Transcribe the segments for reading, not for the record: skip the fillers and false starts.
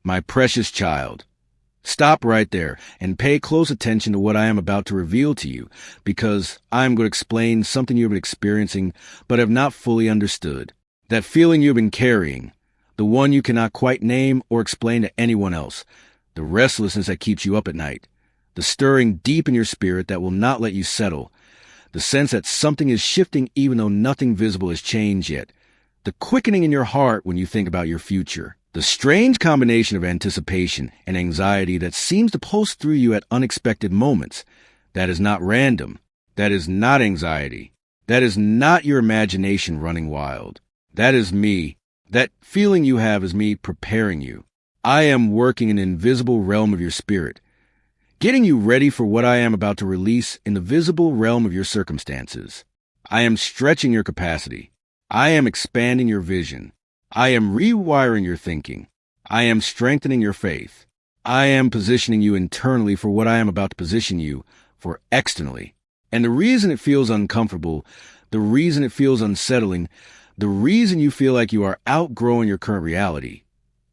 My precious child, stop right there and pay close attention to what I am about to reveal to you, because I am going to explain something you have been experiencing but have not fully understood. That feeling you've been carrying, the one you cannot quite name or explain to anyone else, the restlessness that keeps you up at night, the stirring deep in your spirit that will not let you settle, the sense that something is shifting even though nothing visible has changed yet, the quickening in your heart when you think about your future, the strange combination of anticipation and anxiety that seems to pulse through you at unexpected moments. That is not random. That is not anxiety. That is not your imagination running wild. That is me. That feeling you have is me preparing you. I am working in an invisible realm of your spirit, getting you ready for what I am about to release in the visible realm of your circumstances. I am stretching your capacity. I am expanding your vision. I am rewiring your thinking. I am strengthening your faith. I am positioning you internally for what I am about to position you for externally. And the reason it feels uncomfortable, the reason it feels unsettling, the reason you feel like you are outgrowing your current reality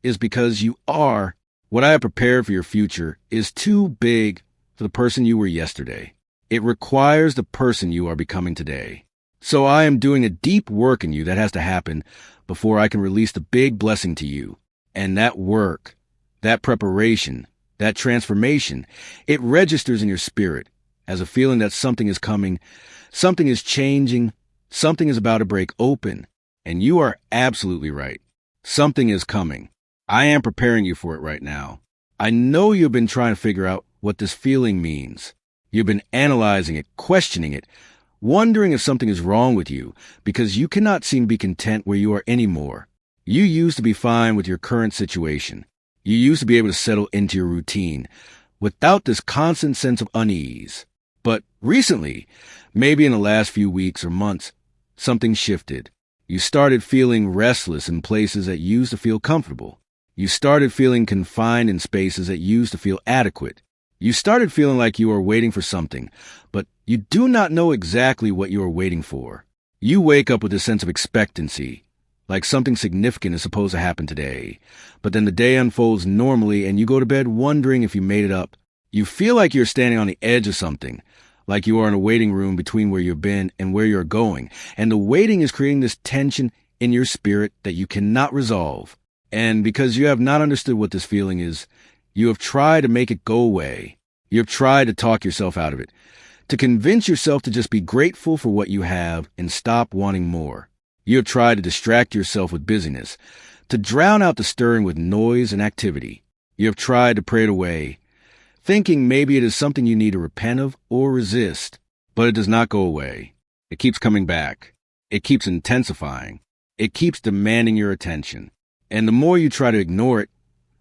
is because you are. What I have prepared for your future is too big for the person you were yesterday. It requires the person you are becoming today. So I am doing a deep work in you that has to happen before I can release the big blessing to you. And that work, that preparation, that transformation, it registers in your spirit as a feeling that something is coming, something is changing, something is about to break open. And you are absolutely right. Something is coming. I am preparing you for it right now. I know you've been trying to figure out what this feeling means. You've been analyzing it, questioning it, wondering if something is wrong with you because you cannot seem to be content where you are anymore. You used to be fine with your current situation. You used to be able to settle into your routine without this constant sense of unease. But recently, maybe in the last few weeks or months, something shifted. You started feeling restless in places that used to feel comfortable. You started feeling confined in spaces that used to feel adequate. You started feeling like you are waiting for something, but you do not know exactly what you are waiting for. You wake up with a sense of expectancy, like something significant is supposed to happen today. But then the day unfolds normally and you go to bed wondering if you made it up. You feel like you're standing on the edge of something, like you are in a waiting room between where you've been and where you're going. And the waiting is creating this tension in your spirit that you cannot resolve. And because you have not understood what this feeling is, you have tried to make it go away. You have tried to talk yourself out of it, to convince yourself to just be grateful for what you have and stop wanting more. You have tried to distract yourself with busyness, to drown out the stirring with noise and activity. You have tried to pray it away, thinking maybe it is something you need to repent of or resist, but it does not go away. It keeps coming back. It keeps intensifying. It keeps demanding your attention. And the more you try to ignore it,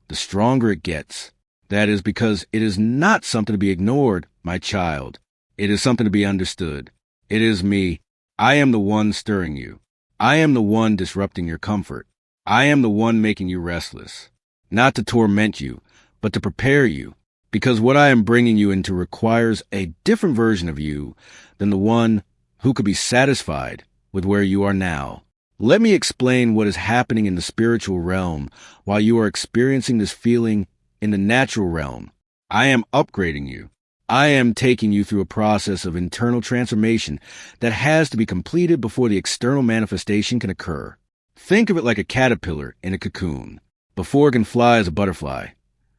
the stronger it gets. That is because it is not something to be ignored, my child. It is something to be understood. It is me. I am the one stirring you. I am the one disrupting your comfort. I am the one making you restless. Not to torment you, but to prepare you. Because what I am bringing you into requires a different version of you than the one who could be satisfied with where you are now. Let me explain what is happening in the spiritual realm while you are experiencing this feeling in the natural realm. I am upgrading you. I am taking you through a process of internal transformation that has to be completed before the external manifestation can occur. Think of it like a caterpillar in a cocoon. Before it can fly as a butterfly,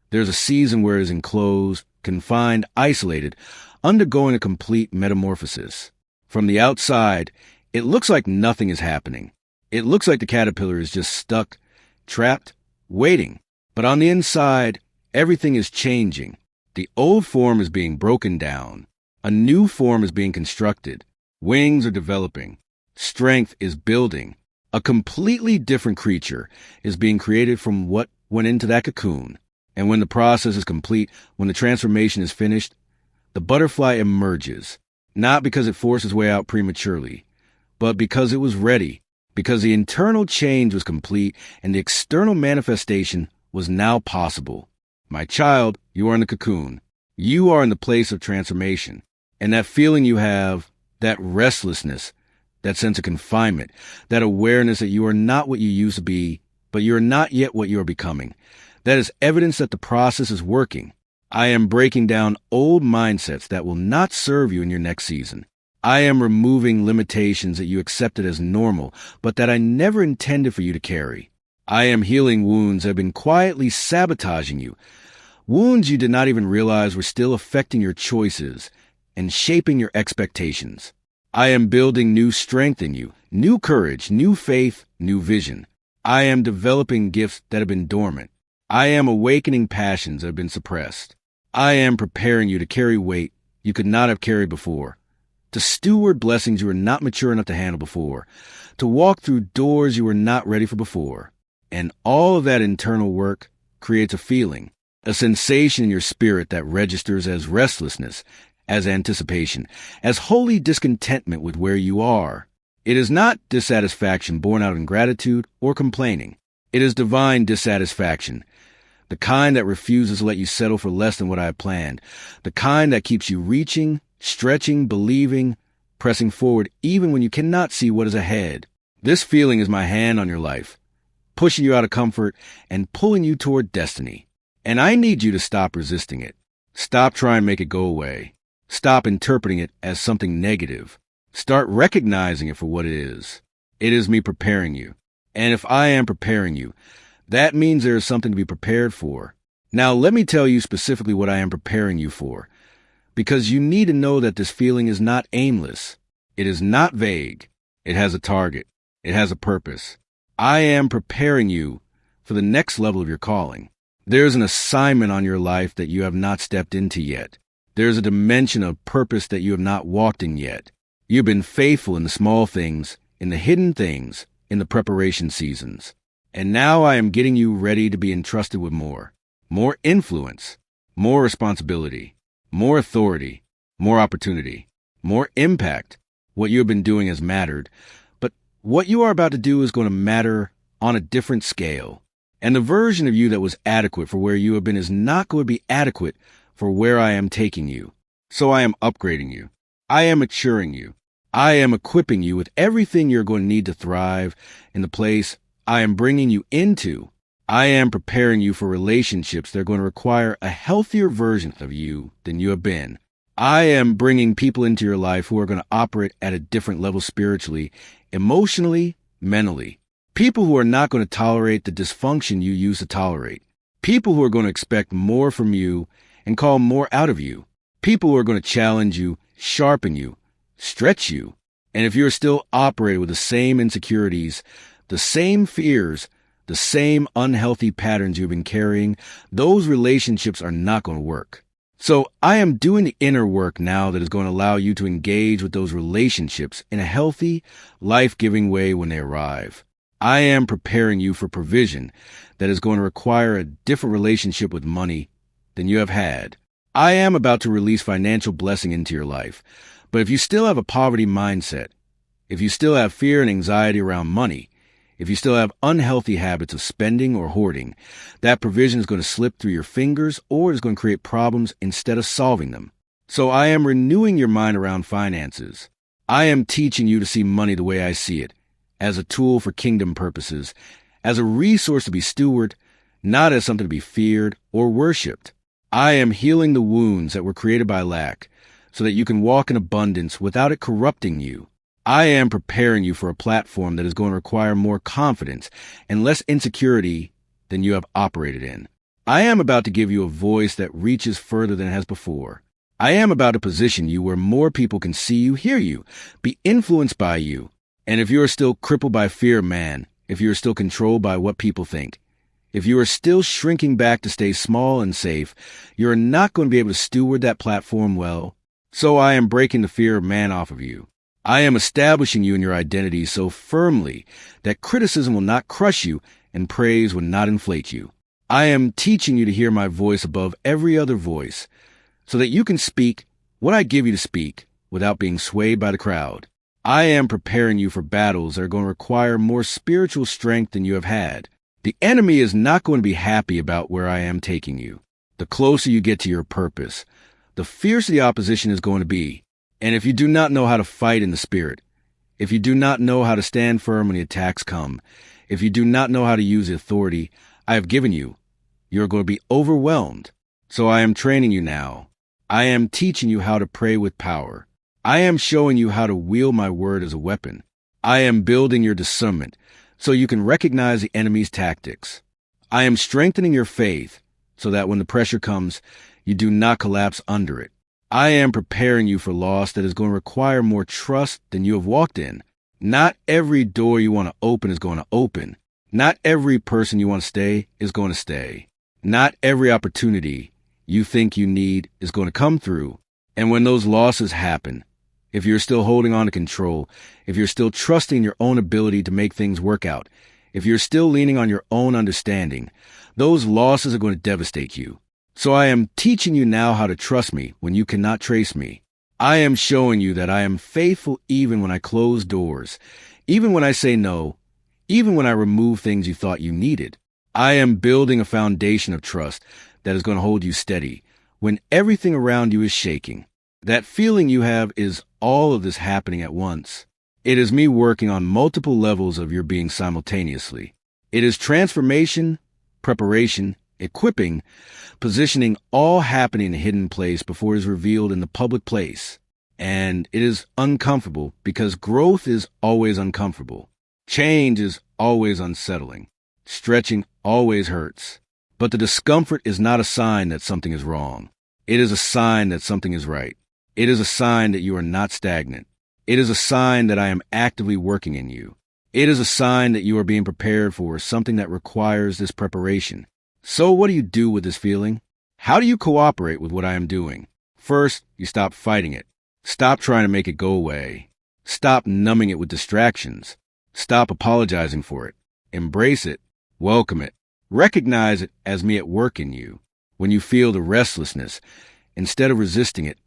there's a season where it is enclosed, confined, isolated, undergoing a complete metamorphosis. From the outside, it looks like nothing is happening. It looks like the caterpillar is just stuck, trapped, waiting. But on the inside, everything is changing. The old form is being broken down. A new form is being constructed. Wings are developing. Strength is building. A completely different creature is being created from what went into that cocoon. And when the process is complete, when the transformation is finished, the butterfly emerges, not because it forced its way out prematurely, but because it was ready. Because the internal change was complete and the external manifestation was now possible. My child, you are in the cocoon. You are in the place of transformation. And that feeling you have, that restlessness, that sense of confinement, that awareness that you are not what you used to be, but you are not yet what you are becoming, That is evidence that the process is working. I am breaking down old mindsets that will not serve you in your next season. I am removing limitations that you accepted as normal, but that I never intended for you to carry. I am healing wounds that have been quietly sabotaging you, wounds you did not even realize were still affecting your choices and shaping your expectations. I am building new strength in you, new courage, new faith, new vision. I am developing gifts that have been dormant. I am awakening passions that have been suppressed. I am preparing you to carry weight you could not have carried before, to steward blessings you were not mature enough to handle before, to walk through doors you were not ready for before. And all of that internal work creates a feeling, a sensation in your spirit that registers as restlessness, as anticipation, as holy discontentment with where you are. It is not dissatisfaction born out of ingratitude or complaining. It is divine dissatisfaction, the kind that refuses to let you settle for less than what I have planned, the kind that keeps you reaching, stretching, believing, pressing forward even when you cannot see what is ahead. This feeling is my hand on your life, pushing you out of comfort and pulling you toward destiny. And I need you to stop resisting it. Stop trying to make it go away. Stop interpreting it as something negative. Start recognizing it for what it is. It is me preparing you. And if I am preparing you, that means there is something to be prepared for. Now, let me tell you specifically what I am preparing you for, because you need to know that this feeling is not aimless. It is not vague. It has a target. It has a purpose. I am preparing you for the next level of your calling. There is an assignment on your life that you have not stepped into yet. There is a dimension of purpose that you have not walked in yet. You've been faithful in the small things, in the hidden things, in the preparation seasons. And now I am getting you ready to be entrusted with more. More influence, more responsibility, more authority, more opportunity, more impact. What you have been doing has mattered, but what you are about to do is going to matter on a different scale. And the version of you that was adequate for where you have been is not going to be adequate for where I am taking you. So I am upgrading you. I am maturing you. I am equipping you with everything you're going to need to thrive in the place I am bringing you into. I am preparing you for relationships that are going to require a healthier version of you than you have been. I am bringing people into your life who are going to operate at a different level spiritually, emotionally, mentally. People who are not going to tolerate the dysfunction you used to tolerate. People who are going to expect more from you and call more out of you. People who are going to challenge you, sharpen you, stretch you. And if you're still operating with the same insecurities, the same fears, the same unhealthy patterns you've been carrying, those relationships are not going to work. So I am doing the inner work now that is going to allow you to engage with those relationships in a healthy, life-giving way when they arrive. I am preparing you for provision that is going to require a different relationship with money than you have had. I am about to release financial blessing into your life. But if you still have a poverty mindset, if you still have fear and anxiety around money, if you still have unhealthy habits of spending or hoarding, that provision is going to slip through your fingers or is going to create problems instead of solving them. So I am renewing your mind around finances. I am teaching you to see money the way I see it, as a tool for kingdom purposes, as a resource to be stewarded, not as something to be feared or worshipped. I am healing the wounds that were created by lack so that you can walk in abundance without it corrupting you. I am preparing you for a platform that is going to require more confidence and less insecurity than you have operated in. I am about to give you a voice that reaches further than it has before. I am about to position you where more people can see you, hear you, be influenced by you. And if you are still crippled by fear of man, if you are still controlled by what people think, if you are still shrinking back to stay small and safe, you are not going to be able to steward that platform well. So I am breaking the fear of man off of you. I am establishing you in your identity so firmly that criticism will not crush you and praise will not inflate you. I am teaching you to hear my voice above every other voice so that you can speak what I give you to speak without being swayed by the crowd. I am preparing you for battles that are going to require more spiritual strength than you have had. The enemy is not going to be happy about where I am taking you. The closer you get to your purpose, the fiercer the opposition is going to be. And if you do not know how to fight in the spirit, if you do not know how to stand firm when the attacks come, if you do not know how to use the authority I have given you, You're going to be overwhelmed. So I am training you now. I am teaching you how to pray with power. I am showing you how to wield my word as a weapon. I am building your discernment so you can recognize the enemy's tactics. I am strengthening your faith so that when the pressure comes, you do not collapse under it. I am preparing you for loss that is going to require more trust than you have walked in. Not every door you want to open is going to open. Not every person you want to stay is going to stay. Not every opportunity you think you need is going to come through. And when those losses happen, if you're still holding on to control, if you're still trusting your own ability to make things work out, if you're still leaning on your own understanding, those losses are going to devastate you. So I am teaching you now how to trust me when you cannot trace me. I am showing you that I am faithful even when I close doors, even when I say no, even when I remove things you thought you needed. I am building a foundation of trust that is going to hold you steady when everything around you is shaking. That feeling you have is all of this happening at once. It is me working on multiple levels of your being simultaneously. It is transformation, preparation, equipping, positioning, all happening in a hidden place before it is revealed in the public place. And it is uncomfortable because growth is always uncomfortable. Change is always unsettling. Stretching always hurts. But the discomfort is not a sign that something is wrong. It is a sign that something is right. It is a sign that you are not stagnant. It is a sign that I am actively working in you. It is a sign that you are being prepared for something that requires this preparation. So what do you do with this feeling? How do you cooperate with what I am doing? First, you stop fighting it. Stop trying to make it go away. Stop numbing it with distractions. Stop apologizing for it. Embrace it. Welcome it. Recognize it as me at work in you. When you feel the restlessness, instead of resisting it,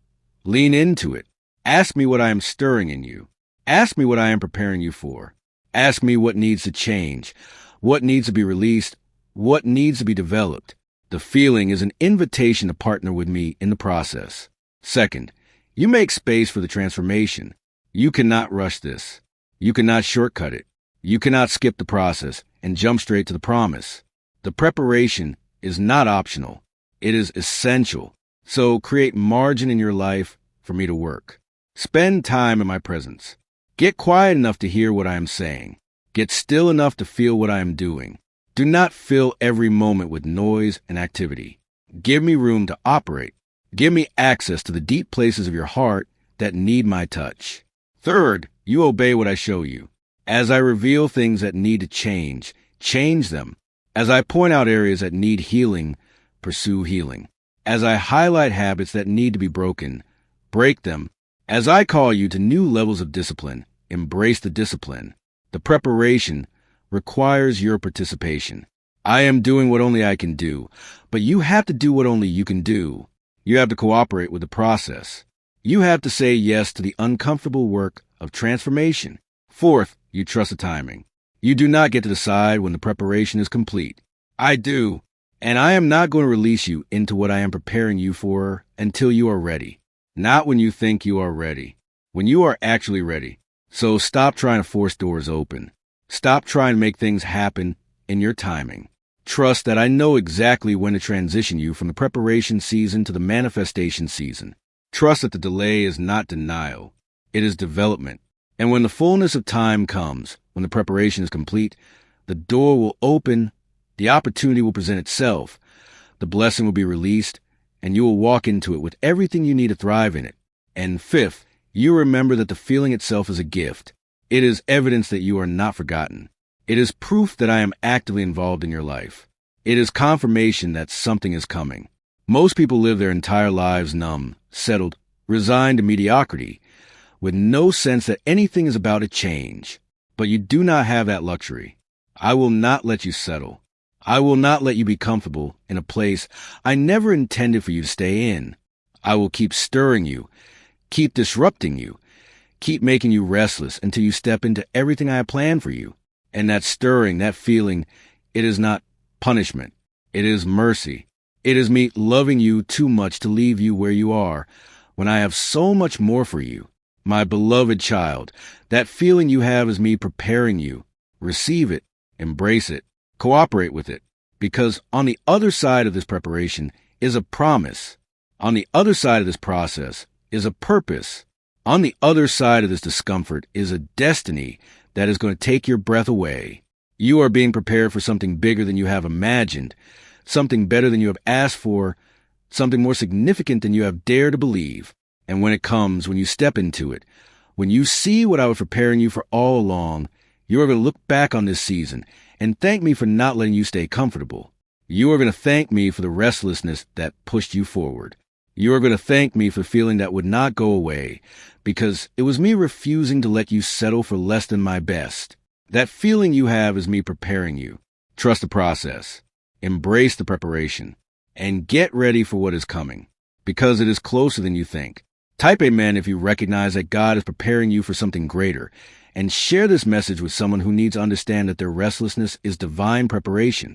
lean into it. Ask me what I am stirring in you. Ask me what I am preparing you for. Ask me what needs to change, what needs to be released, what needs to be developed. The feeling is an invitation to partner with me in the process. Second, you make space for the transformation. You cannot rush this. You cannot shortcut it. You cannot skip the process and jump straight to the promise. The preparation is not optional. It is essential. So create margin in your life for me to work. Spend time in my presence. Get quiet enough to hear what I am saying. Get still enough to feel what I am doing. Do not fill every moment with noise and activity. Give me room to operate. Give me access to the deep places of your heart that need my touch. Third, you obey what I show you. As I reveal things that need to change, change them. As I point out areas that need healing, pursue healing. As I highlight habits that need to be broken, break them. As I call you to new levels of discipline, embrace the discipline. The preparation requires your participation. I am doing what only I can do, but you have to do what only you can do. You have to cooperate with the process. You have to say yes to the uncomfortable work of transformation. Fourth, you trust the timing. You do not get to decide when the preparation is complete. I do, and I am not going to release you into what I am preparing you for until you are ready. Not when you think you are ready, when you are actually ready. So stop trying to force doors open. Stop trying to make things happen in your timing. Trust that I know exactly when to transition you from the preparation season to the manifestation season. Trust that the delay is not denial. It is development. And when the fullness of time comes, when the preparation is complete, the door will open, the opportunity will present itself, the blessing will be released, and you will walk into it with everything you need to thrive in it. And fifth, you remember that the feeling itself is a gift. It is evidence that you are not forgotten. It is proof that I am actively involved in your life. It is confirmation that something is coming. Most people live their entire lives numb, settled, resigned to mediocrity, with no sense that anything is about to change. But you do not have that luxury. I will not let you settle. I will not let you be comfortable in a place I never intended for you to stay in. I will keep stirring you, keep disrupting you, keep making you restless until you step into everything I have planned for you. And that stirring, that feeling, it is not punishment. It is mercy. It is me loving you too much to leave you where you are when I have so much more for you. My beloved child, that feeling you have is me preparing you. Receive it. Embrace it. Cooperate with it. Because on the other side of this preparation is a promise. On the other side of this process is a purpose. On the other side of this discomfort is a destiny that is going to take your breath away. You are being prepared for something bigger than you have imagined, something better than you have asked for, something more significant than you have dared to believe. And when it comes, when you step into it, when you see what I was preparing you for all along, you are going to look back on this season and thank me for not letting you stay comfortable. You are going to thank me for the restlessness that pushed you forward. You are going to thank me for feeling that would not go away, because it was me refusing to let you settle for less than my best. That feeling you have is me preparing you. Trust the process. Embrace the preparation. And get ready for what is coming, because it is closer than you think. Type amen if you recognize that God is preparing you for something greater, and share this message with someone who needs to understand that their restlessness is divine preparation.